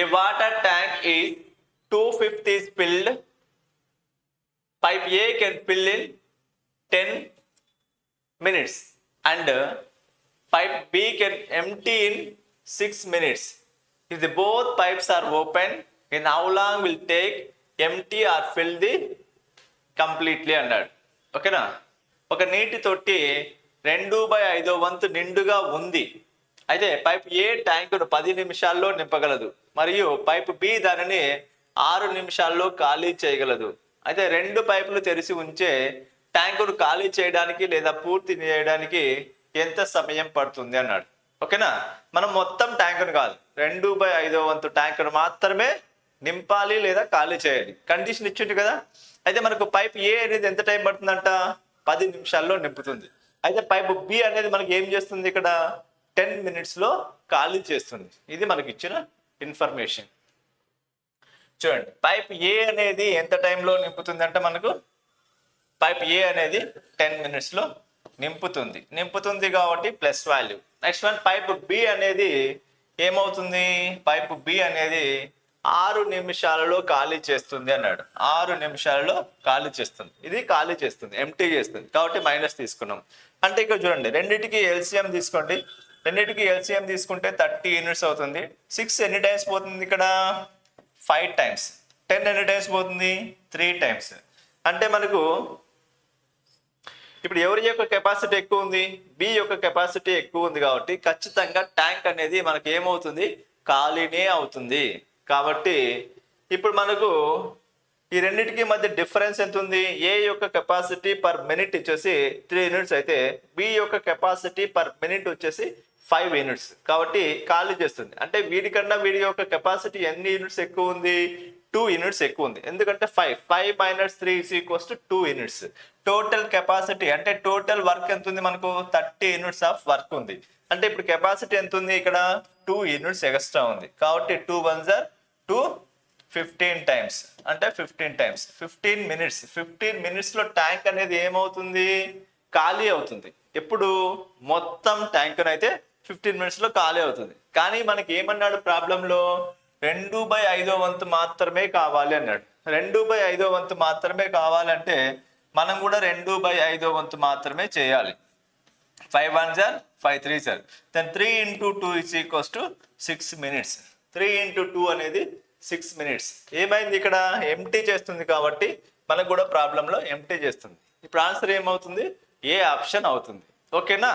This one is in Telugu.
A water tank is 250 is filled. Pipe A can fill in 10 minutes and pipe B can empty in 6 minutes. If the both pipes are open, then how long will take empty or fill the completely అన్నాడు. ఓకేనా, ఒక నీటి తొట్టి 2/5 వంతు నిండుగా ఉంది. అయితే పైప్ ఏ ట్యాంకును 10 నిమిషాల్లో నింపగలదు మరియు పైప్ బి దానిని 6 నిమిషాల్లో ఖాళీ చేయగలదు. అయితే రెండు పైపులు తెరిచి ఉంచే ట్యాంకును ఖాళీ చేయడానికి లేదా పూర్తి చేయడానికి ఎంత సమయం పడుతుంది అన్నాడు. ఓకేనా, మనం మొత్తం ట్యాంకును కాదు, 2/5 వంతు ట్యాంకును మాత్రమే నింపాలి లేదా ఖాళీ చేయాలి. కండిషన్ ఇచ్చింది కదా. అయితే మనకు పైప్ ఏ అనేది ఎంత టైం పడుతుందంట, 10 నిమిషాల్లో నింపుతుంది. అయితే పైప్ బి అనేది మనకి ఏం చేస్తుంది, ఇక్కడ 10 minutesలో ఖాళీ చేస్తుంది. ఇది మనకి ఇచ్చిన ఇన్ఫర్మేషన్. చూడండి, పైప్ ఏ అనేది ఎంత టైంలో నింపుతుంది అంటే మనకు పైప్ ఏ అనేది 10 minutesలో నింపుతుంది కాబట్టి plus value. Next one pipe B అనేది ఏమవుతుంది, పైప్ బి అనేది 6 నిమిషాలలో ఖాళీ చేస్తుంది అన్నాడు. 6 నిమిషాలలో ఖాళీ చేస్తుంది. ఇది ఖాళీ చేస్తుంది, ఎంటీ చేస్తుంది కాబట్టి మైనస్ తీసుకున్నాం. అంటే ఇక్కడ చూడండి, రెండింటికి ఎల్సిఎం తీసుకోండి. రెండింటికి ఎల్సిఎం తీసుకుంటే 30 యూనిట్స్ అవుతుంది. 6 ఎన్ని టైమ్స్ పోతుంది, ఇక్కడ 5 times. 10 ఎన్ని టైమ్స్ పోతుంది, 3 times. అంటే మనకు ఇప్పుడు ఎవరి యొక్క కెపాసిటీ ఎక్కువ ఉంది, బి యొక్క కెపాసిటీ ఎక్కువ ఉంది కాబట్టి ఖచ్చితంగా ట్యాంక్ అనేది మనకి ఏమవుతుంది, ఖాళీనే అవుతుంది. కాబట్టి ఇప్పుడు మనకు ఈ రెండింటికి మధ్య డిఫరెన్స్ ఎంత ఉంది, ఏ యొక్క కెపాసిటీ పర్ మినిట్ వచ్చేసి 3 యూనిట్స్ అయితే బి యొక్క కెపాసిటీ పర్ మినిట్ వచ్చేసి 5 యూనిట్స్ కాబట్టి ఖాళీ చేస్తుంది. అంటే వీడికన్నా వీడి యొక్క కెపాసిటీ ఎన్ని యూనిట్స్ ఎక్కువ ఉంది, 2 యూనిట్స్ ఎక్కువ ఉంది. ఎందుకంటే 5 minus 3 = 2 యూనిట్స్. టోటల్ కెపాసిటీ అంటే టోటల్ వర్క్ ఎంత ఉంది, మనకు 30 యూనిట్స్ ఆఫ్ వర్క్ ఉంది. అంటే ఇప్పుడు కెపాసిటీ ఎంత ఉంది, ఇక్కడ 2 యూనిట్స్ ఎక్స్ట్రా ఉంది కాబట్టి 2 1s are 2, 15 times అంటే 15 times 15 minutes. 15 minutesలో ట్యాంక్ అనేది ఏమవుతుంది, ఖాళీ అవుతుంది. ఎప్పుడు మొత్తం ట్యాంక్ అయితే 15 minutesలో ఖాళీ అవుతుంది. కానీ మనకి ఏమన్నాడు ప్రాబ్లంలో, 2/5 వంతు మాత్రమే కావాలి అన్నాడు. 2/5 వంతు మాత్రమే కావాలంటే మనం కూడా 2/5 వంతు మాత్రమే చేయాలి. 5 1s are 5 3s are then 3 into 2 = 6 minutes. 3 into 2 అనేది 6 minutes. ఏమైంది, ఇక్కడ ఎంటీ చేస్తుంది కాబట్టి మనకు కూడా ప్రాబ్లంలో ఎంటీ చేస్తుంది. ఇప్పుడు ఆన్సర్ ఏమవుతుంది, ఏ ఆప్షన్ అవుతుంది. ఓకేనా.